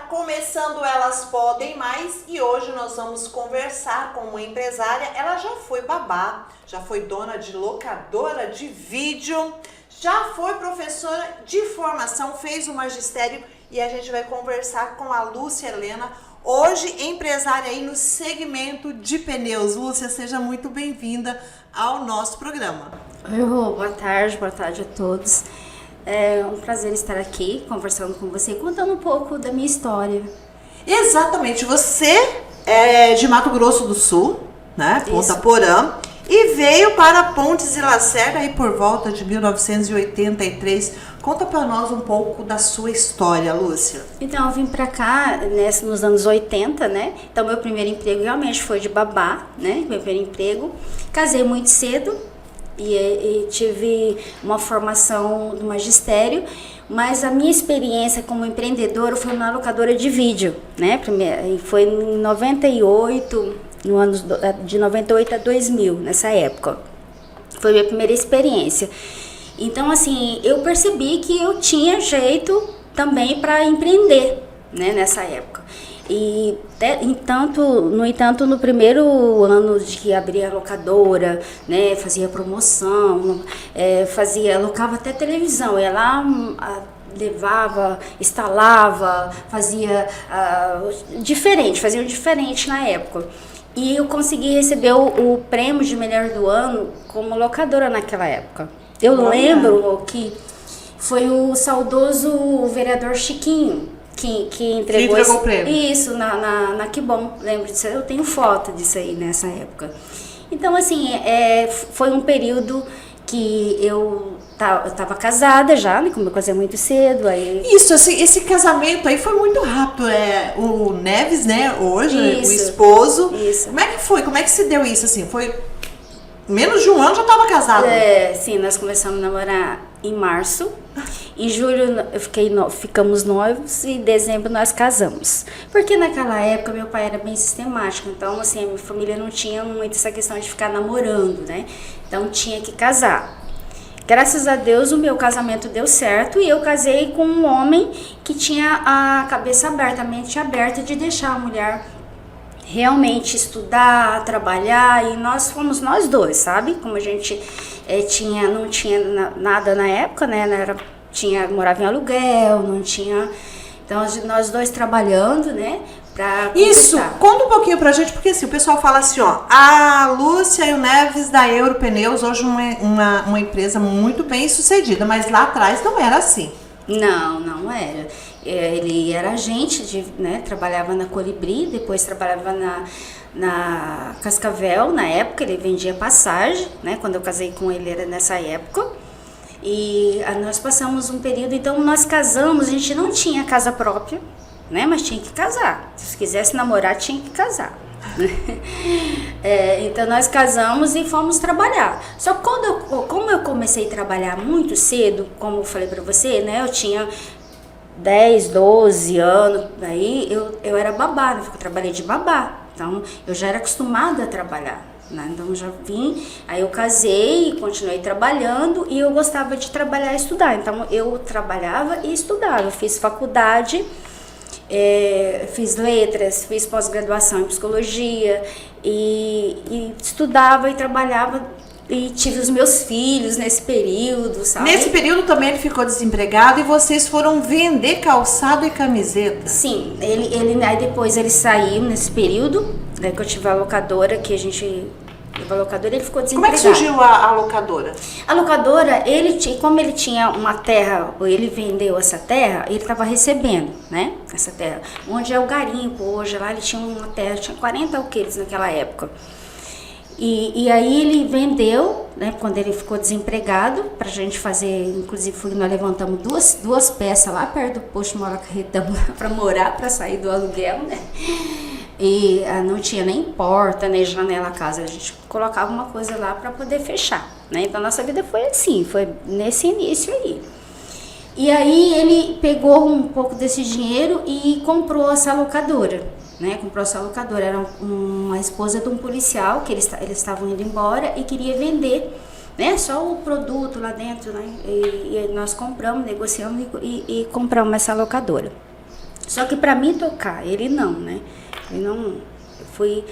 começando Elas Podem Mais e hoje nós vamos conversar com uma empresária. Ela já foi babá, já foi dona de locadora de vídeo, já foi professora de formação, fez o magistério e a gente vai conversar com a Lúcia Helena, hoje empresária aí no segmento de pneus. Lúcia, seja muito bem-vinda ao nosso programa. Boa tarde a todos. É um prazer estar aqui conversando com você, contando um pouco da minha história. Exatamente, você é de Mato Grosso do Sul, né? Ponta Porã, e veio para Pontes e Lacerda aí por volta de 1983. Conta para nós um pouco da sua história, Lúcia. Então, eu vim para cá nos anos 80, né? Então, meu primeiro emprego realmente foi de babá, né? Meu primeiro emprego. Casei muito cedo. E tive uma formação do magistério, mas a minha experiência como empreendedora foi na locadora de vídeo, né? Foi em 98, no ano de 98 a 2000, nessa época. Foi a minha primeira experiência. Então, assim, eu percebi que eu tinha jeito também para empreender, né, nessa época. No entanto, no primeiro ano de que abria a locadora, né, fazia promoção, alocava até televisão, ia lá, levava, instalava, fazia faziam diferente na época. E eu consegui receber o prêmio de melhor do ano como locadora naquela época. Eu lembro que foi o saudoso vereador Chiquinho, que entregou o prêmio. Isso na Que Bom, lembro disso, eu tenho foto disso aí nessa época. Então, assim, foi um período que eu estava casada já, né, como eu casei muito cedo. Aí... Isso, esse casamento aí foi muito rápido, o Neves, né, hoje, isso, o esposo. Isso. Como é que foi? Como é que se deu isso, assim? Foi menos de um ano já estava casado? Sim, nós começamos a namorar em março. Em julho ficamos noivos e em dezembro nós casamos. Porque naquela época meu pai era bem sistemático, então assim, a minha família não tinha muito essa questão de ficar namorando, né? Então tinha que casar. Graças a Deus o meu casamento deu certo e eu casei com um homem que tinha a cabeça aberta, a mente aberta de deixar a mulher realmente estudar, trabalhar, e nós fomos nós dois, sabe? Como a gente não tinha nada na época, né? Morava em aluguel, não tinha... Então, nós dois trabalhando, né? Isso, conta um pouquinho pra gente, porque assim, o pessoal fala assim, ó, a Lúcia e o Neves da Euro Pneus, hoje uma empresa muito bem sucedida, mas lá atrás não era assim. Não era. Ele era agente, trabalhava na Colibri, depois trabalhava na Cascavel, na época, ele vendia passagem, né? Quando eu casei com ele era nessa época. E nós passamos um período, então nós casamos, a gente não tinha casa própria, né? Mas tinha que casar. Se quisesse namorar, tinha que casar. Então nós casamos e fomos trabalhar. Só que como eu comecei a trabalhar muito cedo, como eu falei pra você, né? Eu tinha 10, 12 anos, aí eu era babá, né? Eu trabalhei de babá, então eu já era acostumada a trabalhar, né? Então eu já vim, aí eu casei, continuei trabalhando e eu gostava de trabalhar e estudar, então eu trabalhava e estudava, eu fiz faculdade, fiz letras, fiz pós-graduação em psicologia e estudava e trabalhava. E tive os meus filhos nesse período, sabe? Nesse período também ele ficou desempregado e vocês foram vender calçado e camiseta? Sim, aí depois ele saiu nesse período, né, que eu tive a locadora, ele ficou desempregado. Como é que surgiu a locadora? A locadora, como ele tinha uma terra, ele vendeu essa terra, ele estava recebendo, né, essa terra, onde é o garimpo hoje, lá ele tinha uma terra, tinha 40 alqueires naquela época. E aí ele vendeu, né, quando ele ficou desempregado, pra gente fazer, inclusive nós levantamos duas peças lá perto do posto Mora Carretão pra morar, pra sair do aluguel, né? E não tinha nem porta, nem janela a casa, a gente colocava uma coisa lá pra poder fechar, né? Então nossa vida foi assim, foi nesse início aí. E aí ele pegou um pouco desse dinheiro e comprou essa locadora. Comprou essa locadora, era uma esposa de um policial que eles estavam indo embora e queria vender, né, só o produto lá dentro, né, e nós compramos, negociamos e compramos essa locadora. Só que para mim tocar, ele não, né? Ele não, eu fui,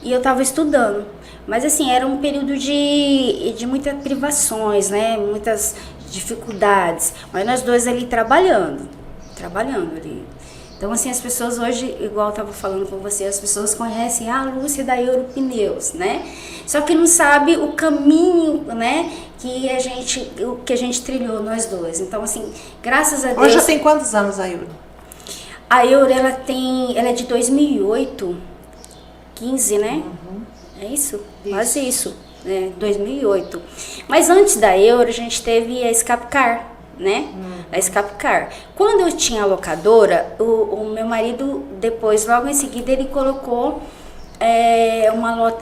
e eu tava estudando. Mas assim, era um período de muitas privações, né? Muitas dificuldades. Mas nós dois ali trabalhando ali. Então, assim, as pessoas hoje, igual eu estava falando com você, as pessoas conhecem a Lúcia da Europneus, né? Só que não sabe o caminho, né, o que a gente trilhou, nós dois. Então, assim, graças a Deus... Hoje já tem quantos anos a Euro? A Euro, ela é de 2008, 15, né? É isso? Quase isso, né? 2008. Mas antes da Euro, a gente teve a Escapcar, né? A Escapcar. Quando eu tinha a locadora, o meu marido, depois, logo em seguida, ele colocou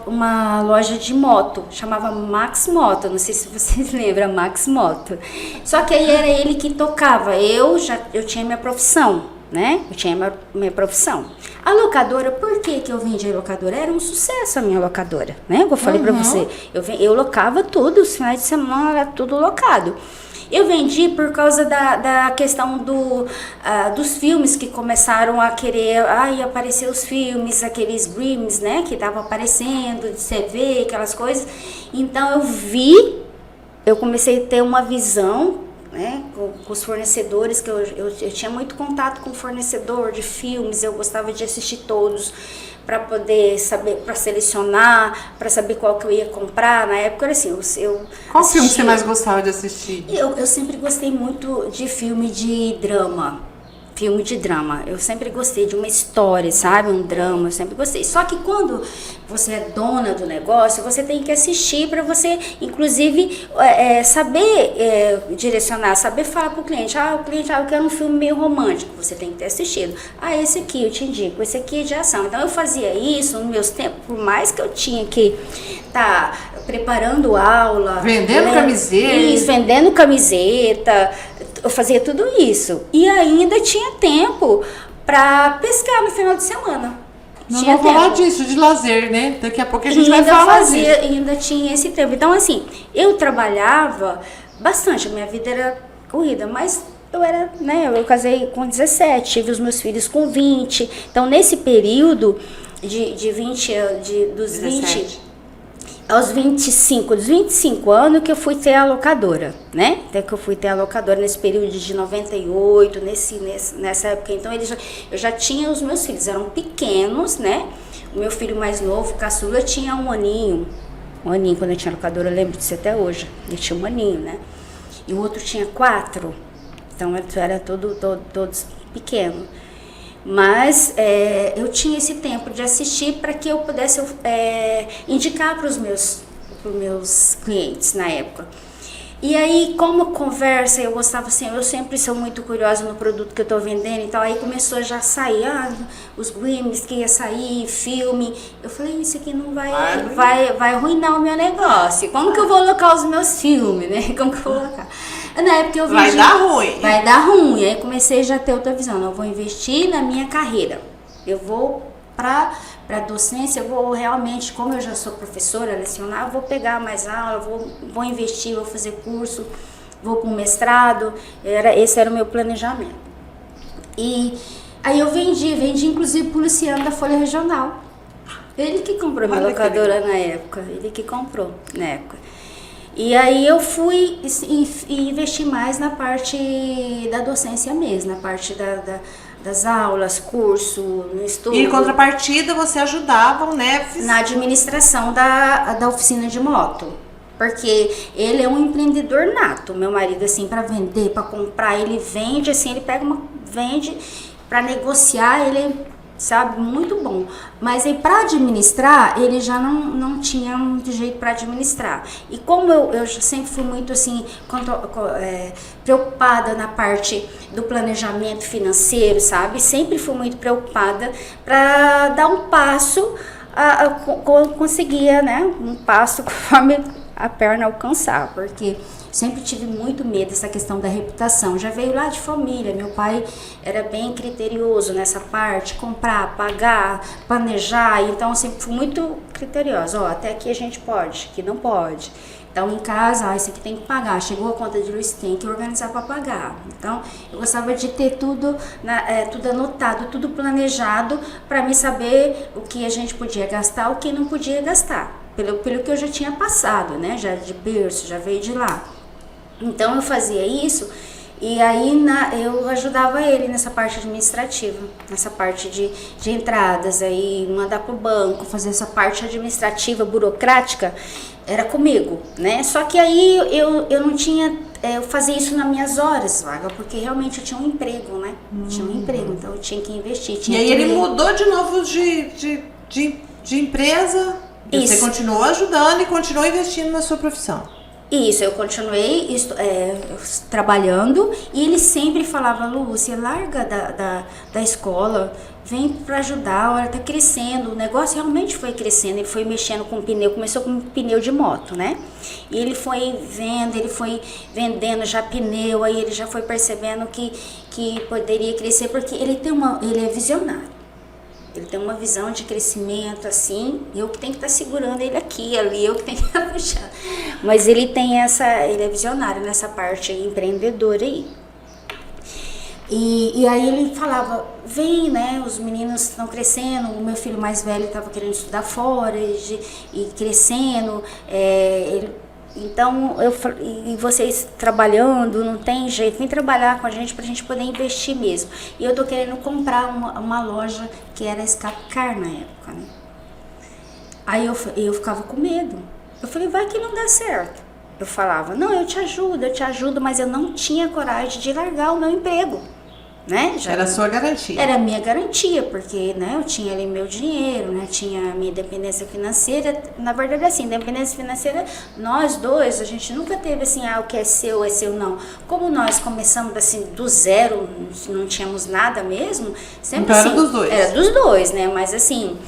uma loja de moto, chamava Max Moto, não sei se vocês lembram, Max Moto. Só que aí era ele que tocava, eu tinha minha profissão, né? Eu tinha minha profissão. A locadora, por que eu vendi a locadora? Era um sucesso a minha locadora, né? Eu falei pra você, eu locava tudo, os finais de semana era tudo locado. Eu vendi por causa da questão dos filmes que começaram a querer, aparecer os filmes, aqueles Grims, né, que estavam aparecendo, de CV, aquelas coisas. Então eu comecei a ter uma visão, né, com os fornecedores, que eu tinha muito contato com o fornecedor de filmes, eu gostava de assistir todos, para poder saber, para selecionar, para saber qual que eu ia comprar. Na época era assim, Qual filme você mais gostava de assistir? Eu sempre gostei muito de filme de drama. Filme de drama. Eu sempre gostei de uma história, sabe? Um drama, eu sempre gostei. Só que quando você é dona do negócio, você tem que assistir para você, inclusive, saber direcionar, saber falar pro cliente. O cliente, eu quero um filme meio romântico. Você tem que ter assistido. Esse aqui eu te indico, esse aqui é de ação. Então eu fazia isso nos meus tempos, por mais que eu tinha que estar preparando aula. Vendendo camiseta. Isso, vendendo camiseta. Eu fazia tudo isso. E ainda tinha tempo para pescar no final de semana. Não vamos falar disso, de lazer, né? Daqui a pouco a gente vai falar disso. Ainda tinha esse tempo. Então, assim, eu trabalhava bastante. A minha vida era corrida, mas eu era, né? Eu casei com 17, tive os meus filhos com 20. Então, nesse período dos 20 aos 25, dos 25 anos que eu fui ter a locadora, né? Até que eu fui ter a locadora nesse período de 98, nessa época. Então, eu já tinha os meus filhos, eram pequenos, né? O meu filho mais novo, caçula, tinha um aninho quando eu tinha a locadora, eu lembro disso até hoje. Ele tinha um aninho, né? E o outro tinha 4, então era todos pequenos. Mas eu tinha esse tempo de assistir para que eu pudesse indicar para os meus clientes na época. E aí, como conversa, eu gostava assim, eu sempre sou muito curiosa no produto que eu estou vendendo, então aí começou a já sair, os games que ia sair, filme. Eu falei, isso aqui não vai arruinar o meu negócio. Como que eu vou alocar os meus filmes, né? Como que eu vou alocar? Na época eu Vai dar ruim. Vai dar ruim. Aí comecei já a ter outra visão. Eu vou investir na minha carreira. Eu vou para docência, eu vou realmente, como eu já sou professora, lecionar, eu vou pegar mais aula, vou investir, vou fazer curso, vou para um mestrado. Esse era o meu planejamento. E aí eu vendi inclusive pro Luciano da Folha Regional. Ele que comprou minha locadora na época. Ele que comprou na época. E aí eu fui e investi mais na parte da docência mesmo, na parte das aulas, curso, no estudo. E em contrapartida você ajudava, né? Na administração da oficina de moto. Porque ele é um empreendedor nato, meu marido, assim, para vender, para comprar, ele vende, assim, ele vende para negociar, ele sabe, muito bom. Mas aí para administrar, ele já não tinha muito jeito para administrar. E como eu sempre fui muito assim, preocupada na parte do planejamento financeiro, sabe? Sempre fui muito preocupada para dar um passo, conseguia, né? Um passo conforme a perna alcançar, porque sempre tive muito medo dessa questão da reputação. Já veio lá de família, meu pai era bem criterioso nessa parte, comprar, pagar, planejar, então eu sempre fui muito criteriosa. Ó, até aqui a gente pode, aqui não pode. Então, em casa, isso aqui tem que pagar. Chegou a conta de luz, tem que organizar para pagar. Então, eu gostava de ter tudo, tudo anotado, tudo planejado, para me saber o que a gente podia gastar, o que não podia gastar. Pelo que eu já tinha passado, né? Já de berço, já veio de lá. Então, eu fazia isso. E aí eu ajudava ele nessa parte administrativa, nessa parte de entradas, aí mandar para o banco, fazer essa parte administrativa, burocrática, era comigo, né? Só que aí eu não tinha, eu fazia isso nas minhas horas vagas, porque realmente eu tinha um emprego, né? Tinha um emprego, então eu tinha que investir. E aí ele mudou de novo de empresa, você continuou ajudando e continuou investindo na sua profissão. Isso, eu continuei trabalhando e ele sempre falava, Lúcia, larga da escola, vem para ajudar, olha, tá crescendo. O negócio realmente foi crescendo, ele foi mexendo com pneu, começou com pneu de moto, né? E ele foi vendo, ele foi vendendo já pneu, aí ele já foi percebendo que poderia crescer, porque ele é visionário. Ele tem uma visão de crescimento assim, eu que tenho que estar segurando ele aqui, ali, eu que tenho que estar puxando. Mas ele é visionário nessa parte empreendedora aí. E aí ele falava, vem, né, os meninos estão crescendo, o meu filho mais velho estava querendo estudar fora e crescendo, então, e vocês trabalhando, não tem jeito, vem trabalhar com a gente pra gente poder investir mesmo. E eu tô querendo comprar uma loja que era Escapcar na época, né? Aí eu ficava com medo. Eu falei, vai que não dá certo. Eu falava, não, eu te ajudo, mas eu não tinha coragem de largar o meu emprego. Né? Era a sua garantia. Era a minha garantia, porque, né, eu tinha ali meu dinheiro, né, tinha a minha independência financeira. Na verdade, assim, independência financeira, nós dois, a gente nunca teve assim, o que é seu, não. Como nós começamos assim, do zero, não tínhamos nada mesmo, sempre então assim, era dos dois. Era dos dois, né, mas assim,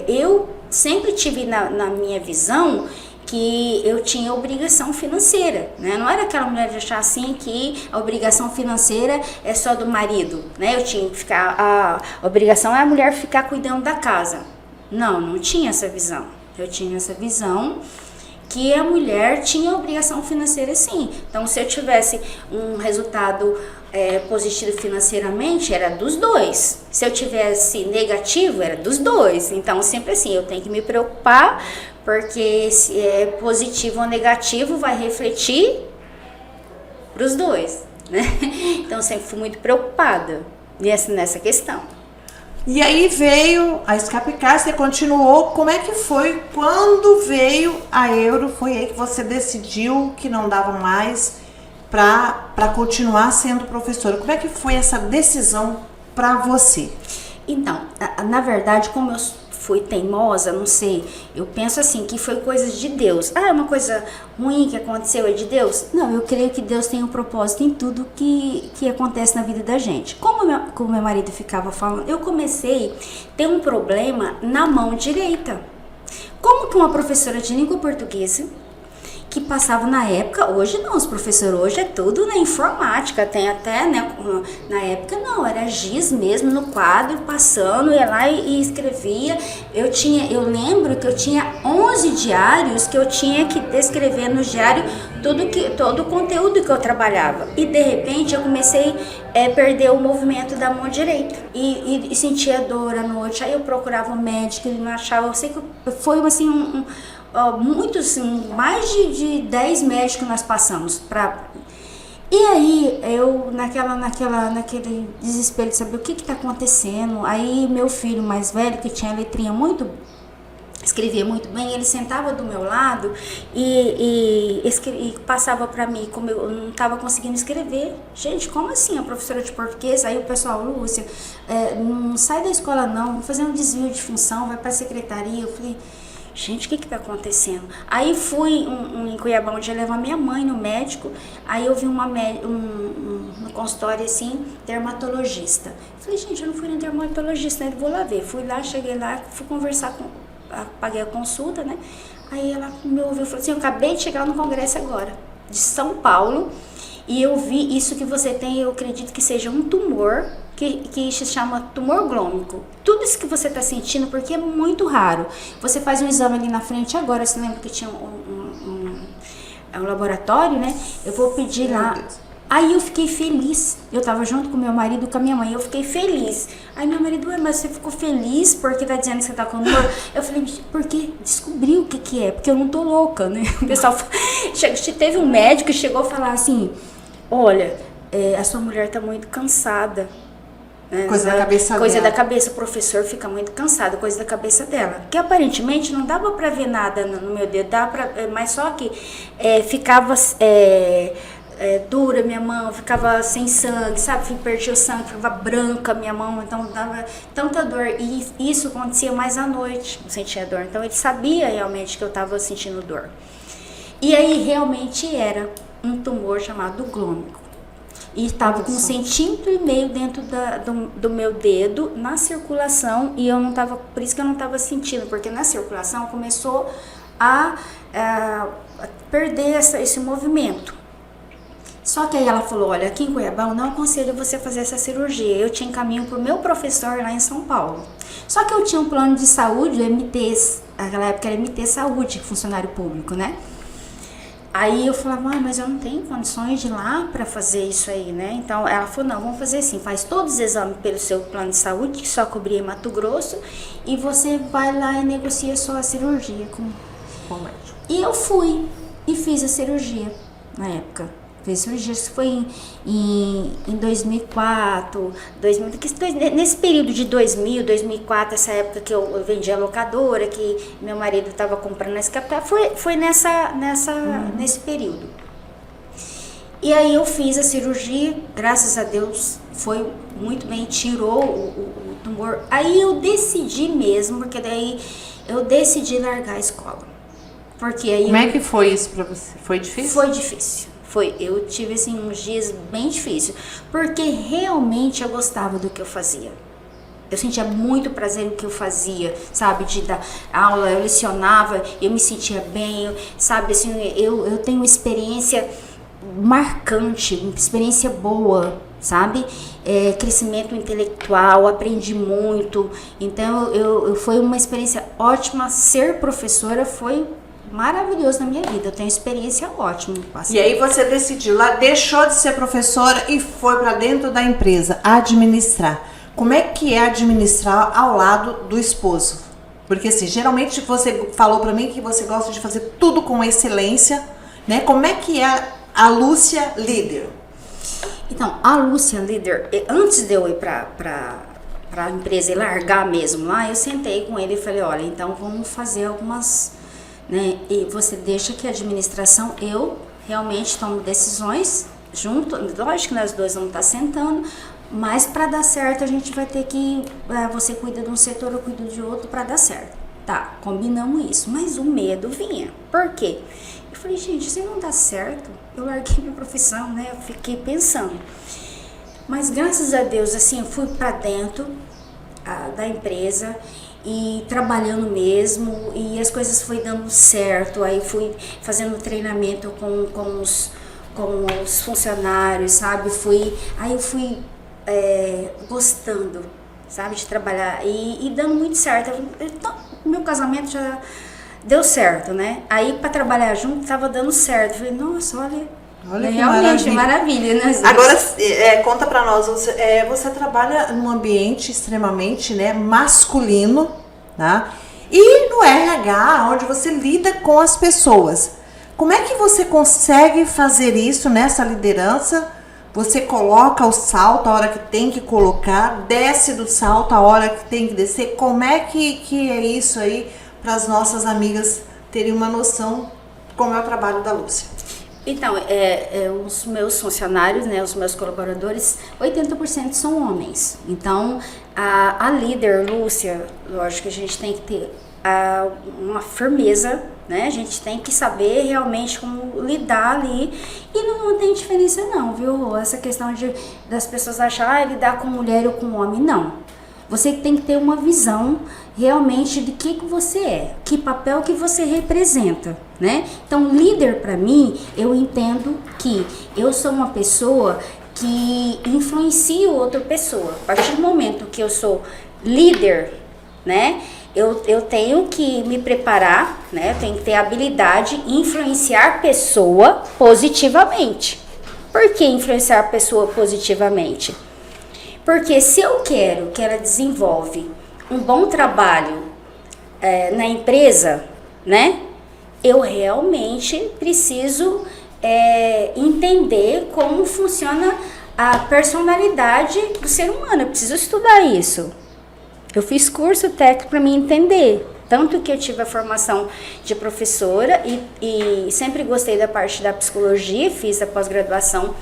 eu sempre tive na minha visão que eu tinha obrigação financeira, né? Não era aquela mulher de achar assim que a obrigação financeira é só do marido, né? Eu tinha que ficar, a obrigação é a mulher ficar cuidando da casa. Não tinha essa visão. Eu tinha essa visão que a mulher tinha obrigação financeira sim. Então, se eu tivesse um resultado positivo financeiramente, era dos dois. Se eu tivesse negativo, era dos dois. Então, sempre assim, eu tenho que me preocupar, porque se é positivo ou negativo, vai refletir para os dois, né? Então, sempre fui muito preocupada nessa questão. E aí veio a Escapcar, você continuou, como é que foi quando veio a Euro? Foi aí que você decidiu que não dava mais para continuar sendo professora. Como é que foi essa decisão para você? Então, na verdade, como eu fui teimosa, não sei, eu penso assim, que foi coisa de Deus. É uma coisa ruim que aconteceu, é de Deus? Não, eu creio que Deus tem um propósito em tudo que acontece na vida da gente. Como meu marido ficava falando, eu comecei a ter um problema na mão direita. Como que uma professora de língua portuguesa, que passava na época, hoje não, os professores hoje é tudo na informática, tem até, né, na época não, era giz mesmo no quadro, passando, ia lá e escrevia. Eu lembro que eu tinha 11 diários que eu tinha que descrever no diário todo o conteúdo que eu trabalhava. E de repente eu comecei a perder o movimento da mão direita e sentia dor à noite. Aí eu procurava um médico, ele não achava. Eu sei que foi assim muitos, mais de 10 médicos nós passamos e aí eu naquele desespero de saber o que está acontecendo. Aí meu filho mais velho, que tinha letrinha escrevia muito bem, ele sentava do meu lado e passava para mim, como eu não estava conseguindo escrever. Gente, como assim? A professora de português? Aí o pessoal, Lúcia, não sai da escola não, vou fazer um desvio de função, vai para a secretaria. Eu falei, gente, o que está acontecendo? Aí fui em Cuiabá, onde eu levar minha mãe no médico. Aí eu vi no consultório assim, dermatologista. Falei, gente, eu não fui no dermatologista, né? Vou lá ver. Fui lá, cheguei lá, fui conversar paguei a consulta, né? Aí ela me ouviu e falou assim, eu acabei de chegar no congresso agora. de São Paulo, e eu vi isso que você tem, eu acredito que seja um tumor, que se chama tumor glômico. Tudo isso que você está sentindo, porque é muito raro. Você faz um exame ali na frente agora, você lembra que tinha um laboratório, né? Eu vou pedir lá. Aí eu fiquei feliz. Eu tava junto com meu marido e com a minha mãe. Eu fiquei feliz. Aí meu marido, mas você ficou feliz porque tá dizendo que você tá com tumor? Eu falei, porque descobri o que é, porque eu não tô louca, né? O pessoal teve um médico que chegou a falar assim, olha, a sua mulher tá muito cansada. Coisa da cabeça dela. Coisa da cabeça, o professor fica muito cansado, coisa da cabeça dela. Que aparentemente não dava pra ver nada no meu dedo, mas só que ficava dura minha mão, ficava sem sangue, sabe? Perdi o sangue, ficava branca minha mão, então dava tanta dor. E isso acontecia mais à noite, eu sentia dor. Então ele sabia realmente que eu tava sentindo dor. E aí realmente era um tumor chamado glômico. E estava com 1,5 centímetro dentro do meu dedo, na circulação, e eu não tava, por isso que eu não estava sentindo, porque na circulação começou a perder esse movimento. Só que aí ela falou, olha, aqui em Cuiabá eu não aconselho você a fazer essa cirurgia, eu te encaminho para o meu professor lá em São Paulo. Só que eu tinha um plano de saúde, o MT, naquela época era MT Saúde, funcionário público, né? Aí eu falava, mas eu não tenho condições de ir lá para fazer isso aí, né? Então ela falou, não, vamos fazer assim, faz todos os exames pelo seu plano de saúde, que só cobria em Mato Grosso, e você vai lá e negocia só a cirurgia com o médico. E eu fui e fiz a cirurgia na época. Fiz cirurgia, isso foi em 2004, nesse período de 2000, 2004, essa época que eu vendia locadora, que meu marido estava comprando esse capital, foi nesse período. E aí eu fiz a cirurgia, graças a Deus, foi muito bem, tirou o tumor. Aí eu decidi mesmo, porque daí eu decidi largar a escola. Porque aí Como é que foi isso pra você? Foi difícil? Foi difícil. Eu tive assim uns dias bem difíceis, porque realmente eu gostava do que eu fazia. Eu sentia muito prazer no que eu fazia, sabe, de dar aula, eu lecionava, eu me sentia bem, sabe, assim, eu tenho uma experiência marcante, uma experiência boa, sabe, crescimento intelectual, aprendi muito, então foi uma experiência ótima. Ser professora foi maravilhoso na minha vida, eu tenho experiência ótima. E aí você decidiu lá, deixou de ser professora e foi para dentro da empresa administrar. Como é que é administrar ao lado do esposo? Porque assim, geralmente você falou para mim que você gosta de fazer tudo com excelência, né? Como é que é a Lúcia líder? Então, a Lúcia líder, antes de eu ir para a empresa e largar mesmo lá, eu sentei com ele e falei, olha, então vamos fazer algumas, né? E você deixa que a administração, eu realmente tomo decisões junto, lógico que nós dois vamos estar sentando, mas para dar certo a gente vai ter que, você cuida de um setor, eu cuido de outro para dar certo. Tá, combinamos isso, mas o medo vinha. Por quê? Eu falei, gente, se não dá certo, eu larguei minha profissão, né? Eu fiquei pensando. Mas graças a Deus, assim, eu fui para dentro da empresa e trabalhando mesmo, e as coisas foi dando certo. Aí fui fazendo treinamento com os funcionários, sabe? Aí eu fui gostando, sabe, de trabalhar e dando muito certo. Então, meu casamento já deu certo, né? Aí para trabalhar junto tava dando certo. Eu falei, nossa, olha que realmente maravilha, né? Agora, conta pra nós, você trabalha num ambiente extremamente, né, masculino, tá? E no RH, onde você lida com as pessoas. Como é que você consegue fazer isso nessa liderança? Você coloca o salto a hora que tem que colocar, desce do salto a hora que tem que descer. Como é que é isso aí para as nossas amigas terem uma noção como é o trabalho da Lúcia? Então, os meus funcionários, né, os meus colaboradores, 80% são homens. Então, a líder Lúcia, lógico que a gente tem que ter uma firmeza, né? A gente tem que saber realmente como lidar ali. E não tem diferença não, viu? Essa questão das pessoas acharem lidar com mulher ou com homem, não. você tem que ter uma visão realmente de que você é, que papel que você representa, né? Então, líder para mim, eu entendo que eu sou uma pessoa que influencia outra pessoa. A partir do momento que eu sou líder, né? Eu tenho que me preparar, né? Eu tenho que ter habilidade em influenciar pessoa positivamente. Por que influenciar a pessoa positivamente? Porque se eu quero que ela desenvolve um bom trabalho na empresa, né? Eu realmente preciso entender como funciona a personalidade do ser humano. Eu preciso estudar isso. Eu fiz curso técnico para me entender. Tanto que eu tive a formação de professora e sempre gostei da parte da psicologia, fiz a pós-graduação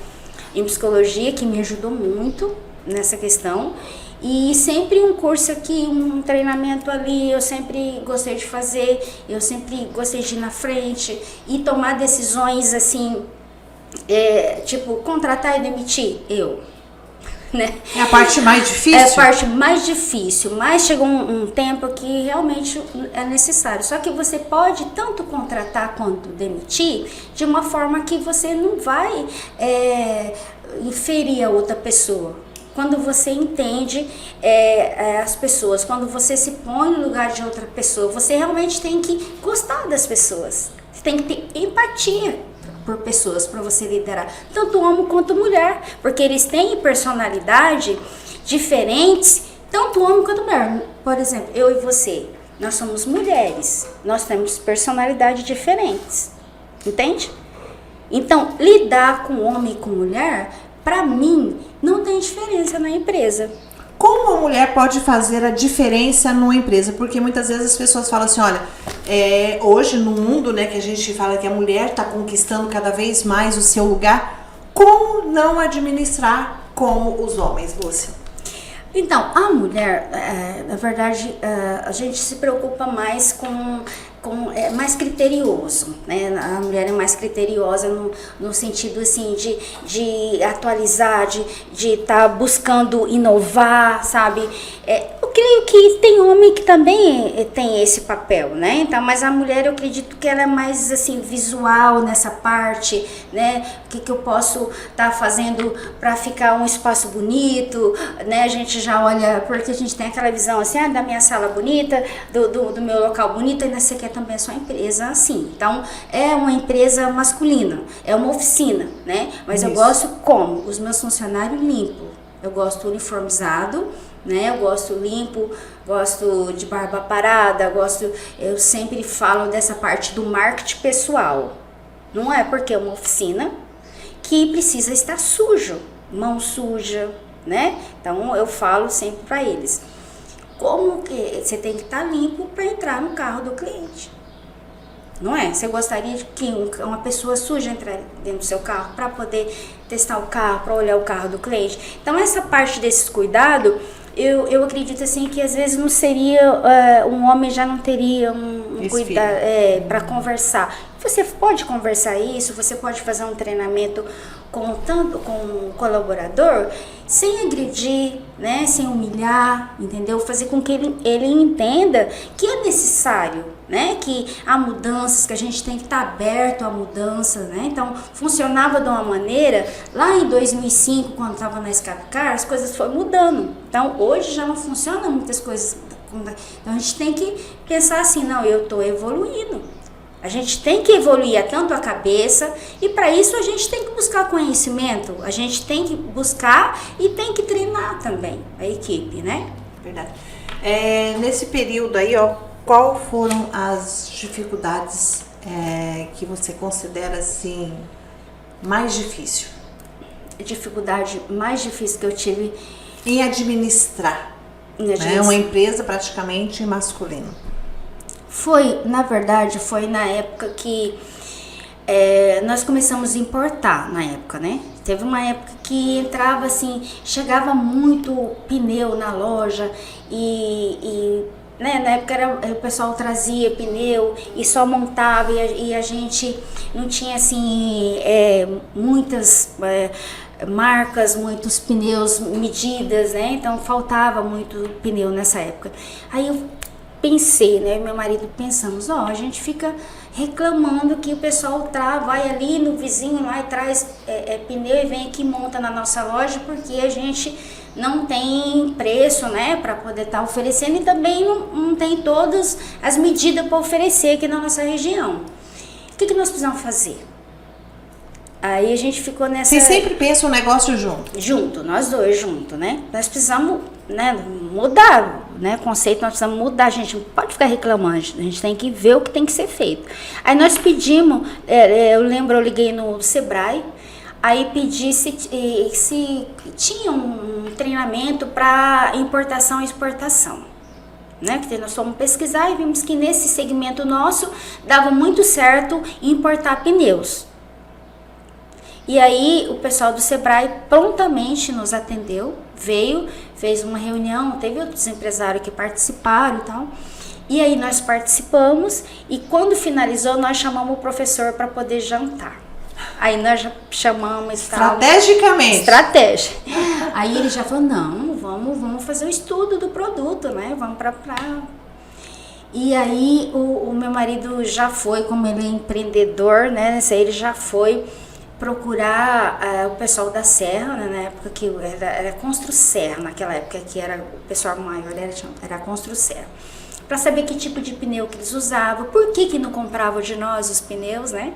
em psicologia, que me ajudou muito nessa questão. E sempre um curso aqui, um treinamento ali, eu sempre gostei de fazer, eu sempre gostei de ir na frente e tomar decisões assim, tipo, contratar e demitir, né? É a parte mais difícil? É a parte mais difícil, mas chegou um tempo que realmente é necessário. Só que você pode tanto contratar quanto demitir de uma forma que você não vai inferir a outra pessoa. Quando você entende as pessoas, quando você se põe no lugar de outra pessoa, você realmente tem que gostar das pessoas. Você tem que ter empatia por pessoas para você liderar, tanto homem quanto mulher, porque eles têm personalidade diferentes, tanto homem quanto mulher. Por exemplo, eu e você, nós somos mulheres, nós temos personalidades diferentes, entende? Então, lidar com homem e com mulher, para mim, não tem diferença na empresa. Como a mulher pode fazer a diferença numa empresa? Porque muitas vezes as pessoas falam assim, olha, hoje no mundo, né, que a gente fala que a mulher está conquistando cada vez mais o seu lugar, como não administrar como os homens, Lúcia? Então, a mulher, na verdade, a gente se preocupa mais com mais criterioso, né? A mulher é mais criteriosa no sentido assim de atualizar, de estar buscando inovar, sabe? Eu creio que tem homem que também tem esse papel, né? Então, mas a mulher, eu acredito que ela é mais assim visual nessa parte, né? O que eu posso estar fazendo para ficar um espaço bonito, né? A gente já olha, porque a gente tem aquela visão assim, da minha sala bonita, do meu local bonito, e você quer também a sua empresa assim. Então, é uma empresa masculina, é uma oficina, né? Mas isso. Eu gosto como? Os meus funcionários limpos. Eu gosto uniformizado, né? Eu gosto limpo, gosto de barba parada, eu sempre falo dessa parte do marketing pessoal. Não é porque é uma oficina que precisa estar sujo, mão suja, né? Então, eu falo sempre para eles. Como que você tem que estar limpo para entrar no carro do cliente? Não é? Você gostaria de que uma pessoa suja entrar dentro do seu carro para poder testar o carro, para olhar o carro do cliente? Então, essa parte desses cuidados, eu acredito assim que às vezes não seria, um homem já não teria um cuidado para conversar. Você pode conversar isso, você pode fazer um treinamento com um colaborador sem agredir, né, sem humilhar, entendeu? Fazer com que ele entenda que é necessário, né, que há mudanças, que a gente tem que estar aberto a mudanças, né? Então, funcionava de uma maneira, lá em 2005, quando estava na Escapcar, as coisas foram mudando. Então, hoje já não funciona muitas coisas. Então, a gente tem que pensar assim, não, eu estou evoluindo. A gente tem que evoluir tanto a cabeça e para isso a gente tem que buscar conhecimento, a gente tem que buscar e tem que treinar também a equipe, né? Verdade. Nesse período aí, qual foram as dificuldades que você considera assim mais difícil? A dificuldade mais difícil que eu tive em administrar, né? Uma empresa praticamente masculina. Na verdade, foi na época que nós começamos a importar, na época, né? Teve uma época que entrava assim, chegava muito pneu na loja né, na época o pessoal trazia pneu e só montava e a gente não tinha assim muitas marcas, muitos pneus, medidas, né? Então faltava muito pneu nessa época. Aí eu pensei, né? Meu marido pensamos, a gente fica reclamando que o pessoal vai ali no vizinho lá e traz pneu e vem aqui e monta na nossa loja porque a gente não tem preço, né, para poder estar oferecendo e também não tem todas as medidas para oferecer aqui na nossa região. O que nós precisamos fazer? Aí a gente ficou nessa... Vocês sempre pensam o negócio junto? Junto, nós dois juntos, né? Nós precisamos, né, mudar, né, o conceito, nós precisamos mudar, a gente não pode ficar reclamando, a gente tem que ver o que tem que ser feito. Aí nós pedimos, eu lembro, eu liguei no Sebrae, aí pedi se tinha um treinamento para importação e exportação, né? Que nós fomos pesquisar e vimos que nesse segmento nosso dava muito certo importar pneus. E aí o pessoal do Sebrae prontamente nos atendeu, veio, fez uma reunião, teve outros empresários que participaram e tal. E aí nós participamos e quando finalizou nós chamamos o professor para poder jantar. Aí nós já chamamos... Estrategicamente. Estratégia. Aí ele já falou, não, vamos fazer o estudo do produto, né? Vamos pra... E aí o meu marido já foi, como ele é empreendedor, né? Ele já foi procurar o pessoal da Serra, né? Na época que era Construserra, naquela época que era o pessoal maior, era Construserra. Para saber que tipo de pneu que eles usavam, por que não compravam de nós os pneus, né?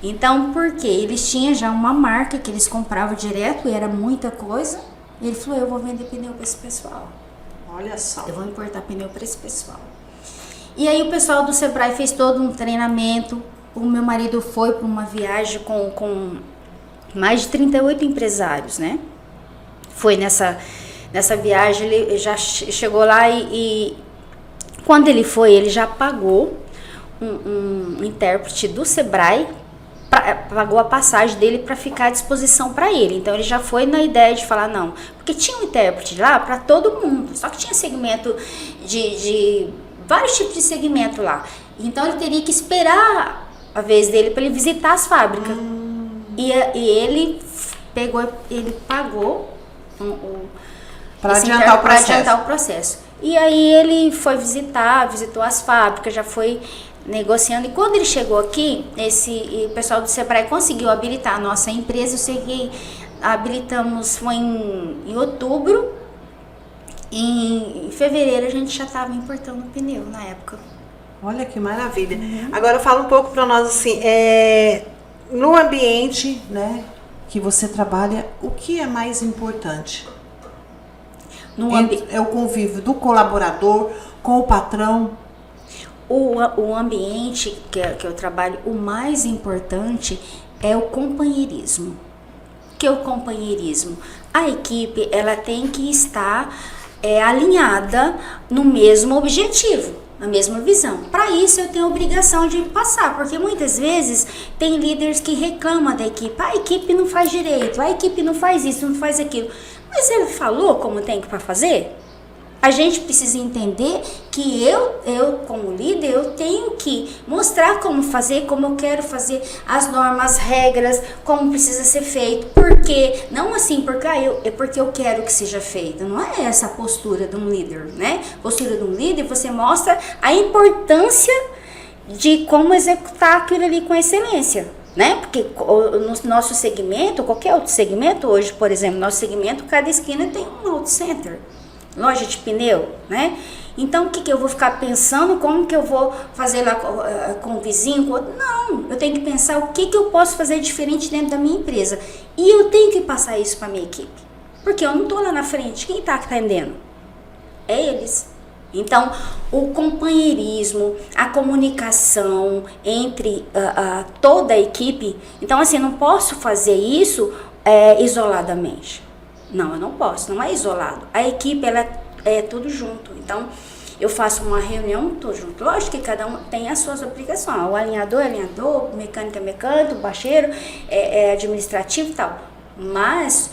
Então, porque eles tinham já uma marca que eles compravam direto e era muita coisa. E ele falou, eu vou vender pneu para esse pessoal. Olha só. Eu vou importar pneu para esse pessoal. E aí o pessoal do Sebrae fez todo um treinamento. O meu marido foi para uma viagem com mais de 38 empresários, né? Foi nessa viagem, ele já chegou lá e quando ele foi, ele já pagou um intérprete do Sebrae, pagou a passagem dele para ficar à disposição para ele. Então ele já foi na ideia de falar não, porque tinha um intérprete lá para todo mundo, só que tinha segmento de vários tipos de segmento lá. Então ele teria que esperar a vez dele para ele visitar as fábricas. E ele pagou para adiantar o processo. E aí ele foi visitou as fábricas, já foi negociando. E quando ele chegou aqui, o pessoal do Sebrae conseguiu habilitar a nossa empresa. Eu sei que habilitamos, foi em outubro. Em fevereiro a gente já estava importando pneu na época. Olha que maravilha. Agora fala um pouco para nós assim, no ambiente, né, que você trabalha, o que é mais importante? É o convívio do colaborador com o patrão? O ambiente que eu trabalho, o mais importante é o companheirismo. O que é o companheirismo? A equipe, ela tem que estar alinhada no mesmo objetivo, na mesma visão. Para isso eu tenho a obrigação de passar, porque muitas vezes tem líderes que reclamam da equipe. A equipe não faz direito, a equipe não faz isso, não faz aquilo. Mas ele falou como tem que fazer? A gente precisa entender que eu como líder, eu tenho que mostrar como fazer, como eu quero fazer, as normas, as regras, como precisa ser feito. Por quê? Não assim, porque eu quero que seja feito. Não é essa a postura de um líder, né? A postura de um líder, você mostra a importância de como executar aquilo ali com excelência, né? Porque no nosso segmento, qualquer outro segmento, hoje, por exemplo, nosso segmento, cada esquina tem um auto center. Loja de pneu, né? Então, o que eu vou ficar pensando? Como que eu vou fazer lá com o vizinho? Não, eu tenho que pensar o que eu posso fazer diferente dentro da minha empresa. E eu tenho que passar isso para a minha equipe. Porque eu não estou lá na frente. Quem está atendendo? É eles. Então, o companheirismo, a comunicação entre toda a equipe. Então, assim, eu não posso fazer isso isoladamente. Não, eu não posso, não é isolado. A equipe, ela é tudo junto. Então, eu faço uma reunião, tô junto. Lógico que cada um tem as suas obrigações. O alinhador é alinhador, o mecânico é mecânico, o bacheiro é administrativo e tal. Mas,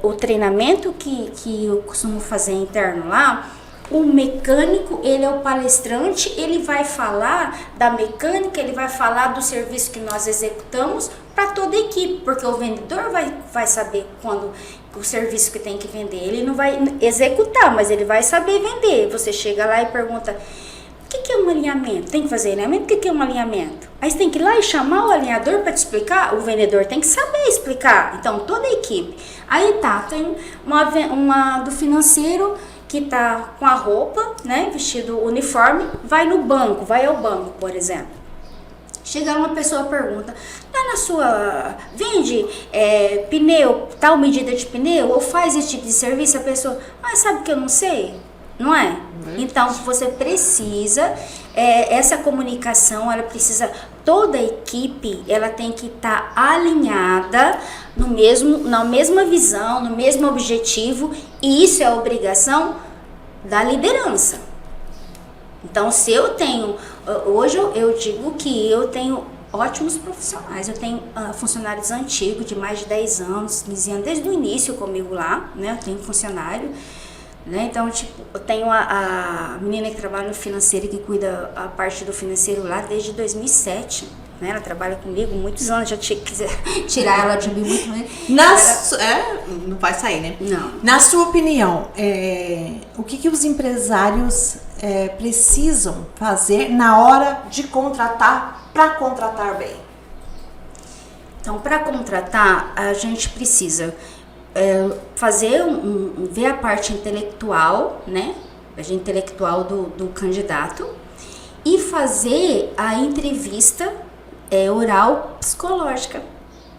o treinamento que eu costumo fazer interno lá, o mecânico, ele é o palestrante, ele vai falar da mecânica, ele vai falar do serviço que nós executamos, para toda a equipe, porque o vendedor vai saber quando o serviço que tem que vender. Ele não vai executar, mas ele vai saber vender. Você chega lá e pergunta: o que é um alinhamento? Tem que fazer alinhamento? O que é um alinhamento? Aí você tem que ir lá e chamar o alinhador para te explicar. O vendedor tem que saber explicar. Então, toda a equipe. Aí tem uma do financeiro que tá com a roupa, né, vestido uniforme, vai ao banco, por exemplo. Chega uma pessoa e pergunta: lá na sua, vende pneu, tal medida de pneu, ou faz esse tipo de serviço? A pessoa: sabe que eu não sei? Não é? Então, você precisa, essa comunicação, ela precisa, toda a equipe, ela tem que estar alinhada na mesma visão, no mesmo objetivo, e isso é obrigação da liderança. Então, se eu tenho, hoje eu digo que eu tenho ótimos profissionais, eu tenho funcionários antigos de mais de 10 anos, 15 anos, desde o início comigo lá, né, eu tenho funcionário, né, então, eu tenho a menina que trabalha no financeiro, que cuida a parte do financeiro lá desde 2007, né, ela trabalha comigo muitos anos, já tinha que tirar ela de mim muito. Não vai sair, né? Não. Na sua opinião, o que os empresários precisam fazer na hora de contratar, para contratar bem? Então, para contratar, a gente precisa ver a parte intelectual, né? A parte intelectual do candidato, e fazer a entrevista oral psicológica,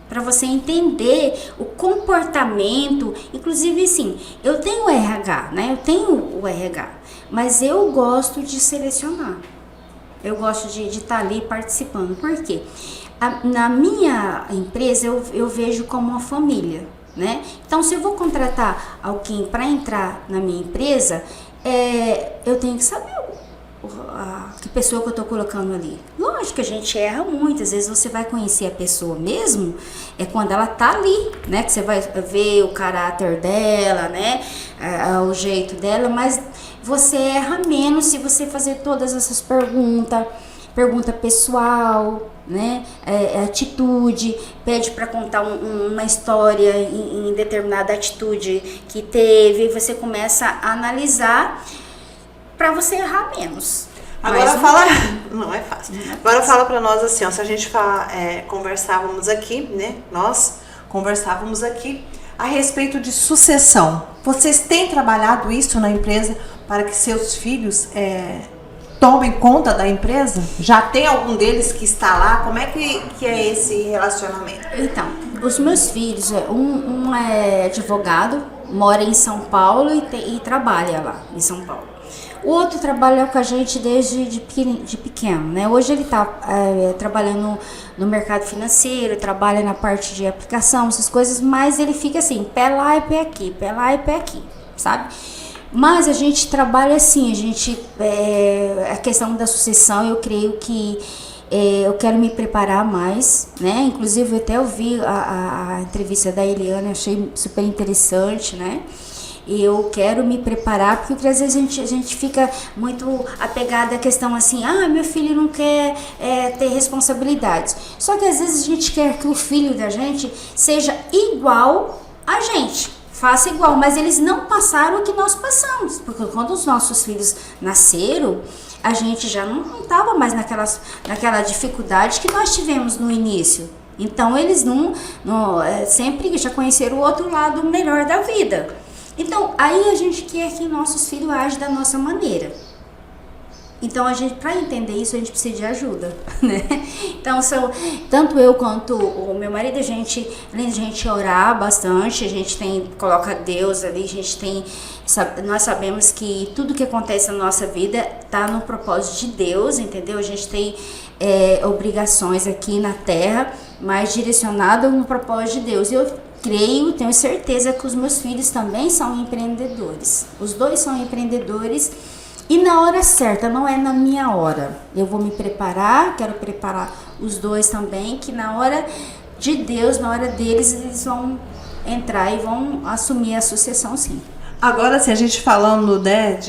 para você entender o comportamento. Inclusive, assim, eu tenho o RH, né? Eu tenho o RH, mas eu gosto de selecionar. Eu gosto de estar ali participando. Por quê? Na minha empresa, eu vejo como uma família, né? Então, se eu vou contratar alguém para entrar na minha empresa, eu tenho que saber que pessoa que eu estou colocando ali. Lógico que a gente erra muito, às vezes você vai conhecer a pessoa mesmo, quando ela tá ali, né, que você vai ver o caráter dela, né, o jeito dela, mas você erra menos se você fazer todas essas pergunta pessoal, né, atitude, pede para contar uma história em determinada atitude que teve, e você começa a analisar para você errar menos. Agora não é fácil. Agora fala para nós assim, se a gente conversávamos aqui, né? Nós conversávamos aqui a respeito de sucessão. Vocês têm trabalhado isso na empresa para que seus filhos tomem conta da empresa? Já tem algum deles que está lá? Como é que é esse relacionamento? Então, os meus filhos, um é advogado, mora em São Paulo e trabalha lá em São Paulo. O outro trabalha com a gente desde de pequeno, né? Hoje ele está trabalhando no mercado financeiro, trabalha na parte de aplicação, essas coisas, mas ele fica assim, pé lá e pé aqui, pé lá e pé aqui, sabe? Mas a gente trabalha assim, a questão da sucessão, eu creio que eu quero me preparar mais, né? Inclusive, eu até ouvi a entrevista da Eliana, achei super interessante, né? E eu quero me preparar, porque às vezes a gente fica muito apegada à questão assim, meu filho não quer ter responsabilidades. Só que às vezes a gente quer que o filho da gente seja igual a gente, faça igual, mas eles não passaram o que nós passamos, porque quando os nossos filhos nasceram, a gente já não estava mais naquela dificuldade que nós tivemos no início. Então eles sempre já conheceram o outro lado melhor da vida. Então, aí a gente quer que nossos filhos agem da nossa maneira. Então, para entender isso, a gente precisa de ajuda, né? Então, tanto eu quanto o meu marido, além de a gente orar bastante, a gente coloca Deus ali, nós sabemos que tudo que acontece na nossa vida está no propósito de Deus, entendeu? A gente tem obrigações aqui na terra, mas direcionado no propósito de Deus. Tenho certeza que os meus filhos também são empreendedores. Os dois são empreendedores e na hora certa, não é na minha hora. Eu vou me preparar, quero preparar os dois também, que na hora de Deus, na hora deles, eles vão entrar e vão assumir a sucessão, sim. Agora, se a gente falando, né,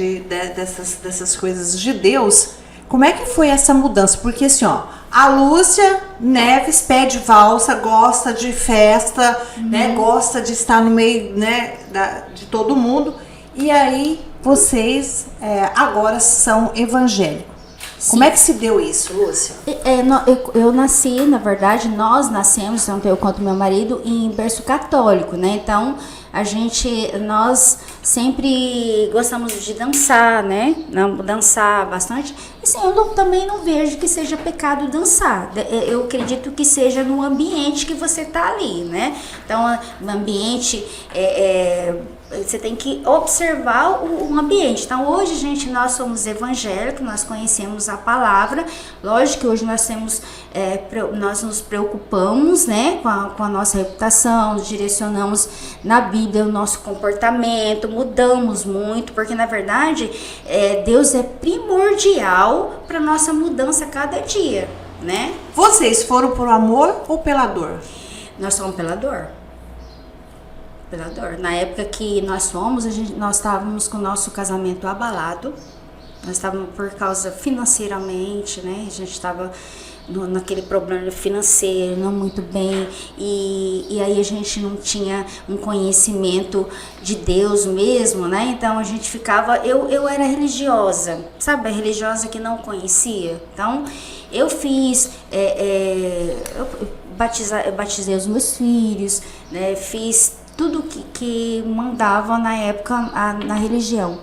dessas coisas de Deus, como é que foi essa mudança? Porque assim, A Lúcia Neves pede valsa, gosta de festa, né? Gosta de estar no meio, né, de todo mundo. E aí, vocês agora são evangélicos. Sim. Como é que se deu isso, Lúcia? Eu nasci, na verdade, nós nascemos, tanto eu quanto meu marido, em berço católico, né? Então, nós sempre gostamos de dançar, né? Dançar bastante. Assim, também não vejo que seja pecado dançar. Eu acredito que seja no ambiente que você tá ali, né? Então, no ambiente você tem que observar o ambiente. Então, hoje, gente, nós somos evangélicos, nós conhecemos a palavra. Lógico que hoje nós nos preocupamos, né, com a nossa reputação, nos direcionamos na vida, o nosso comportamento, mudamos muito, porque, na verdade, Deus é primordial para nossa mudança a cada dia, né? Vocês foram por amor ou pela dor? Nós somos pela dor. Pela dor. Na época que nós fomos, nós estávamos com o nosso casamento abalado. Nós estávamos por causa financeiramente, né? A gente estava naquele problema financeiro, não muito bem. E aí a gente não tinha um conhecimento de Deus mesmo, né? Então a gente ficava... Eu era religiosa, sabe? A religiosa que não conhecia. Então eu fiz... eu batizei os meus filhos, né? Fiz tudo que mandava na época na religião.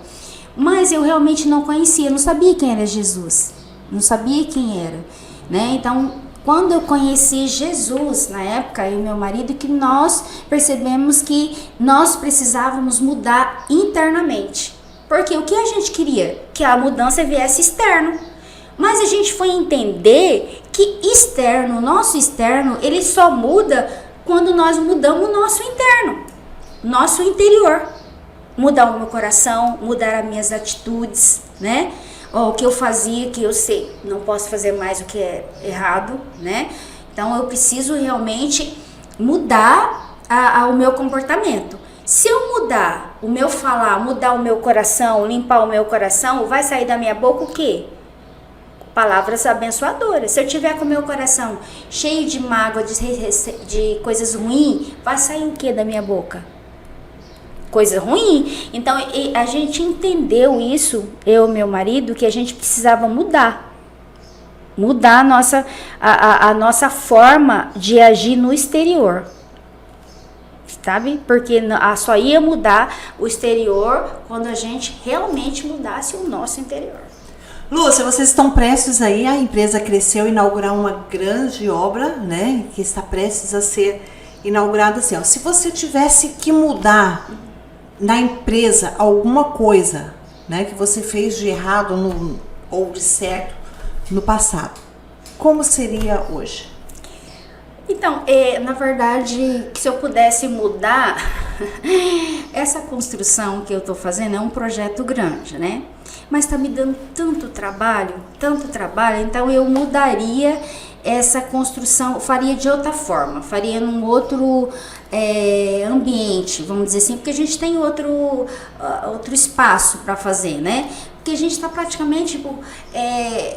Mas eu realmente não conhecia, não sabia quem era Jesus, não sabia quem era, né? Então, quando eu conheci Jesus, na época, eu e meu marido, que nós percebemos que nós precisávamos mudar internamente. Porque o que a gente queria? Que a mudança viesse externo. Mas a gente foi entender que o nosso externo, ele só muda quando nós mudamos o nosso interno, nosso interior. Mudar o meu coração, mudar as minhas atitudes, né? O que eu fazia, que eu sei, não posso fazer mais o que é errado, né? Então eu preciso realmente mudar o meu comportamento. Se eu mudar o meu falar, mudar o meu coração, limpar o meu coração, vai sair da minha boca o quê? Palavras abençoadoras. Se eu tiver com o meu coração cheio de mágoa, de coisas ruins, vai sair o que da minha boca? Coisa ruim. Então a gente entendeu isso, eu e meu marido, que a gente precisava mudar a nossa forma de agir no exterior, sabe? Porque só ia mudar o exterior quando a gente realmente mudasse o nosso interior. Lúcia, vocês estão prestes aí, a empresa cresceu, inaugurar uma grande obra, né? Que está prestes a ser inaugurada assim, ó. Se você tivesse que mudar na empresa alguma coisa, né, que você fez de errado ou de certo no passado, como seria hoje? Então, na verdade, se eu pudesse mudar, essa construção que eu estou fazendo é um projeto grande, né? Mas está me dando tanto trabalho, então eu mudaria essa construção, faria de outra forma, faria num outro ambiente, vamos dizer assim, porque a gente tem outro espaço para fazer, né? Porque a gente está praticamente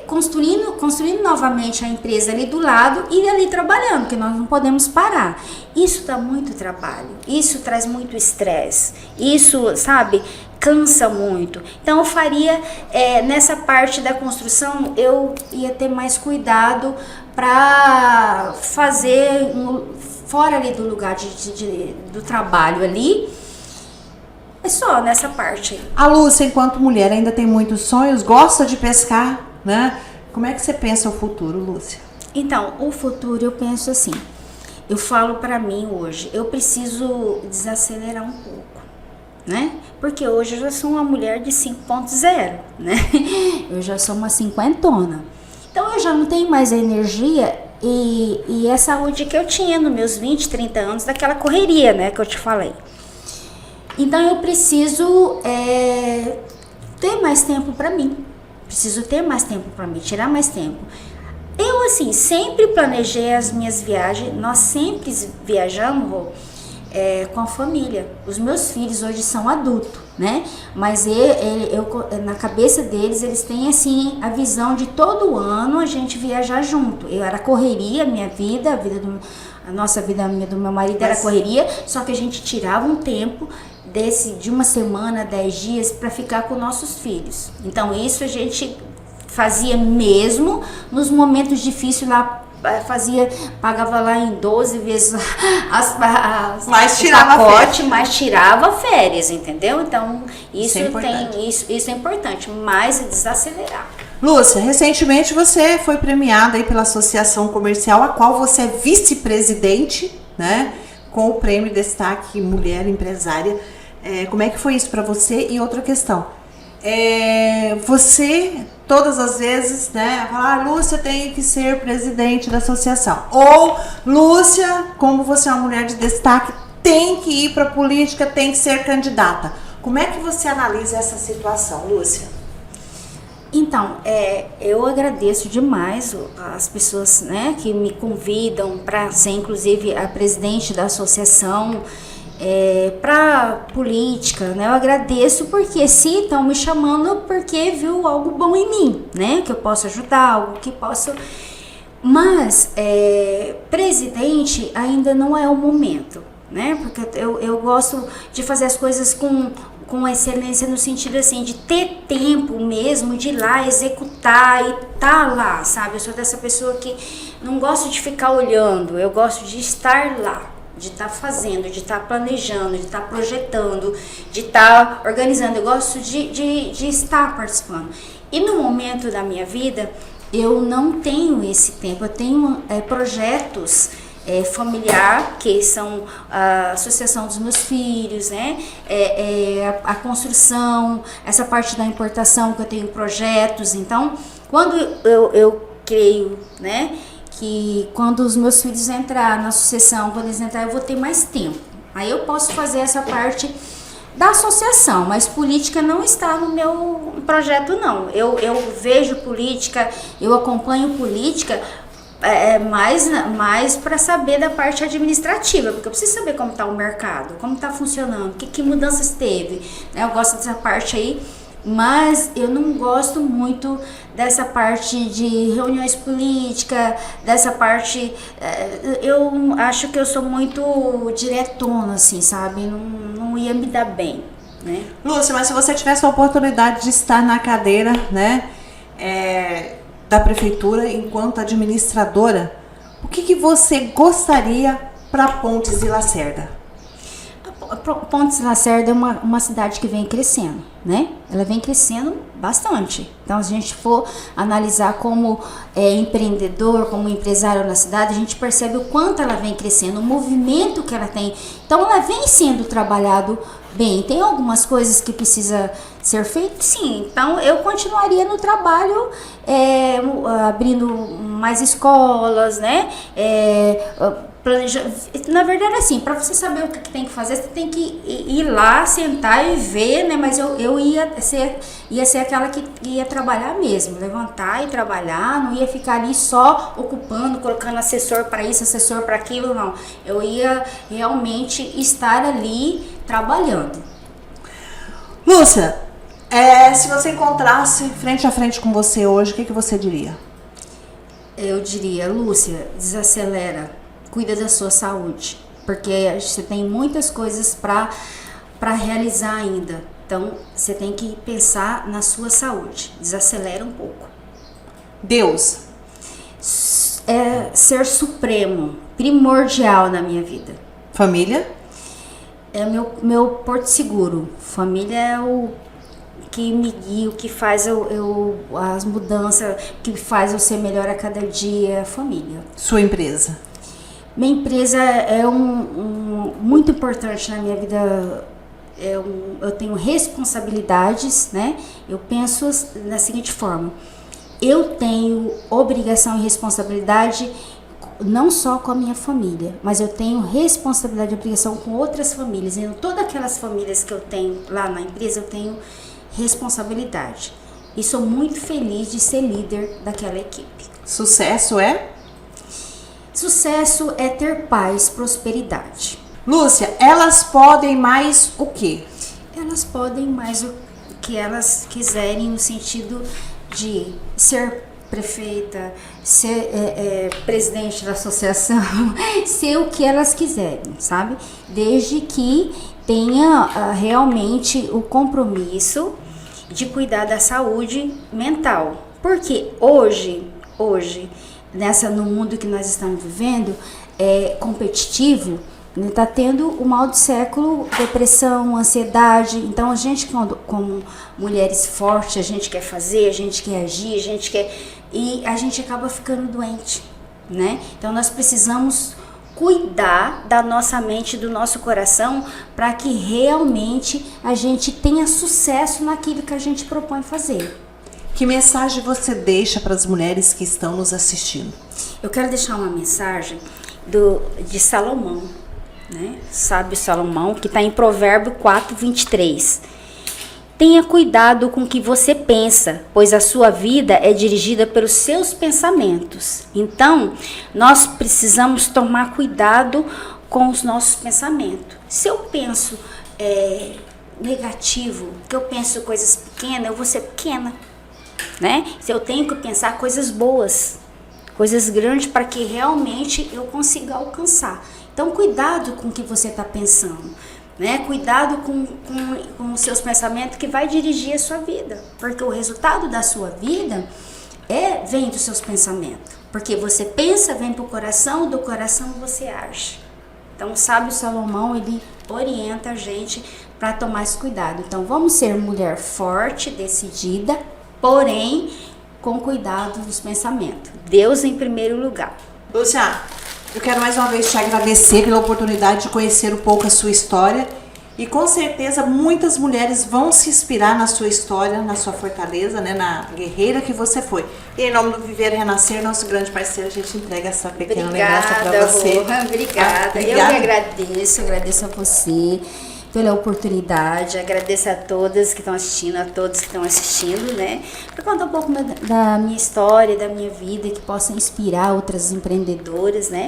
construindo novamente a empresa ali do lado e ali trabalhando, porque nós não podemos parar. Isso dá muito trabalho, isso traz muito estresse, isso, sabe, cansa muito. Então eu faria, nessa parte da construção, eu ia ter mais cuidado para fazer fora ali do lugar do trabalho ali. É só nessa parte. A Lúcia, enquanto mulher, ainda tem muitos sonhos, gosta de pescar, né? Como é que você pensa o futuro, Lúcia? Então, o futuro eu penso assim, eu falo pra mim hoje, eu preciso desacelerar um pouco, né? Porque hoje eu já sou uma mulher de 5.0, né? Eu já sou uma cinquentona. Então eu já não tenho mais a energia e a saúde que eu tinha nos meus 20, 30 anos, daquela correria, né, que eu te falei. Então eu preciso ter mais tempo para mim. Preciso ter mais tempo para mim, tirar mais tempo. Eu, assim, sempre planejei as minhas viagens. Nós sempre viajamos com a família. Os meus filhos hoje são adultos. né? Mas na cabeça deles, eles têm assim a visão de todo ano a gente viajar junto. Era correria, minha vida, a nossa vida, a minha do meu marido era correria, só que a gente tirava um tempo de uma semana, 10 dias para ficar com nossos filhos. Então isso a gente fazia mesmo nos momentos difíceis lá. Pagava lá em 12 vezes mas tirava pacote, mas tirava férias, entendeu? Então isso é importante, mas é desacelerar. Lúcia, recentemente você foi premiada aí pela Associação Comercial, a qual você é vice-presidente, né? Com o prêmio Destaque Mulher Empresária. Como é que foi isso para você? E outra questão, você todas as vezes, né, fala, Lúcia tem que ser presidente da associação, ou Lúcia, como você é uma mulher de destaque, tem que ir para a política, tem que ser candidata. Como é que você analisa essa situação, Lúcia? Então, eu agradeço demais as pessoas, né, que me convidam para ser, inclusive, a presidente da associação. Para política, né? Eu agradeço porque se estão me chamando porque viu algo bom em mim, né? Que eu posso ajudar, algo que posso. Mas presidente ainda não é o momento, né? Porque eu gosto de fazer as coisas com excelência no sentido assim de ter tempo mesmo de ir lá executar e tá lá, sabe? Eu sou dessa pessoa que não gosto de ficar olhando, eu gosto de estar lá. De estar fazendo, de estar planejando, de estar projetando, de estar organizando. Eu gosto de estar participando. E no momento da minha vida, eu não tenho esse tempo. Eu tenho projetos familiar, que são a associação dos meus filhos, né? A construção, essa parte da importação que eu tenho projetos. Então, quando eu creio, né? Que quando os meus filhos entrar na associação, quando eles entrar, eu vou ter mais tempo. Aí eu posso fazer essa parte da associação, mas política não está no meu projeto, não. Eu vejo política, eu acompanho política mais para saber da parte administrativa, porque eu preciso saber como está o mercado, como está funcionando, que mudanças teve. Eu gosto dessa parte aí, mas eu não gosto muito dessa parte de reuniões políticas, dessa parte, eu acho que eu sou muito diretona, assim, sabe? Não ia me dar bem, né? Lúcia, mas se você tivesse a oportunidade de estar na cadeira, né, da prefeitura enquanto administradora, o que você gostaria para Pontes e Lacerda? Pontes e Lacerda é uma cidade que vem crescendo, né? Ela vem crescendo bastante. Então, se a gente for analisar como empreendedor, como empresário na cidade, a gente percebe o quanto ela vem crescendo, o movimento que ela tem. Então, ela vem sendo trabalhado bem. Tem algumas coisas que precisa ser feito, sim. Então, eu continuaria no trabalho, abrindo mais escolas, né? Na verdade, assim, para você saber o que tem que fazer, você tem que ir lá, sentar e ver, né? Mas eu ia ser aquela que ia trabalhar mesmo, levantar e trabalhar, não ia ficar ali só ocupando, colocando assessor para isso, assessor para aquilo, não. Eu ia realmente estar ali trabalhando. Lúcia, se você encontrasse frente a frente com você hoje, o que você diria? Eu diria, Lúcia, desacelera. Cuida da sua saúde, porque você tem muitas coisas para realizar ainda. Então, você tem que pensar na sua saúde. Desacelera um pouco. Deus é ser supremo, primordial na minha vida. Família? É meu porto seguro. Família é o que me guia, o que faz as mudanças, que faz eu ser melhor a cada dia. Família. Sua empresa? Minha empresa é muito importante na minha vida. Eu tenho responsabilidades, né? Eu penso da seguinte forma: eu tenho obrigação e responsabilidade não só com a minha família, mas eu tenho responsabilidade e obrigação com outras famílias. E todas aquelas famílias que eu tenho lá na empresa, eu tenho responsabilidade. E sou muito feliz de ser líder daquela equipe. Sucesso é? Sucesso é ter paz, prosperidade. Lúcia, elas podem mais o quê? Elas podem mais o que elas quiserem, no sentido de ser prefeita, ser presidente da associação, ser o que elas quiserem, sabe? Desde que tenha realmente o compromisso de cuidar da saúde mental. Porque hoje no mundo que nós estamos vivendo, competitivo, está tendo o mal do século, depressão, ansiedade. Então a gente, como mulheres fortes, a gente quer fazer, a gente quer agir, e a gente acaba ficando doente, né? Então nós precisamos cuidar da nossa mente, do nosso coração, para que realmente a gente tenha sucesso naquilo que a gente propõe fazer. Que mensagem você deixa para as mulheres que estão nos assistindo? Eu quero deixar uma mensagem de Salomão, né? Sábio Salomão, que está em Provérbio 4:23. Tenha cuidado com o que você pensa, pois a sua vida é dirigida pelos seus pensamentos. Então, nós precisamos tomar cuidado com os nossos pensamentos. Se eu penso negativo, que eu penso coisas pequenas, eu vou ser pequena, né? Se eu tenho que pensar coisas boas, coisas grandes, para que realmente eu consiga alcançar. Então, cuidado com o que você está pensando, né? Cuidado com os seus pensamentos, que vai dirigir a sua vida, porque o resultado da sua vida vem dos seus pensamentos, porque você pensa, vem para o coração, do coração você age. Então o sábio Salomão, ele orienta a gente para tomar esse cuidado. Então vamos ser mulher forte, decidida, porém com cuidado dos pensamentos. Deus em primeiro lugar. Lúcia, eu quero mais uma vez te agradecer pela oportunidade de conhecer um pouco a sua história, e com certeza muitas mulheres vão se inspirar na sua história, na sua fortaleza, né, na guerreira que você foi. E em nome do Viver e Renascer, nosso grande parceiro, a gente entrega essa pequena lembrança para você. Obrigada. Obrigada. Eu que agradeço a você pela oportunidade, agradeço a todas que estão assistindo, a todos que estão assistindo, né? Para contar um pouco da minha história, da minha vida, que possa inspirar outras empreendedoras, né?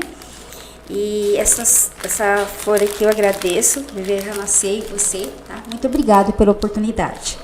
E essa flor aqui eu agradeço, Viver e Renascer, e você, tá? Muito obrigada pela oportunidade.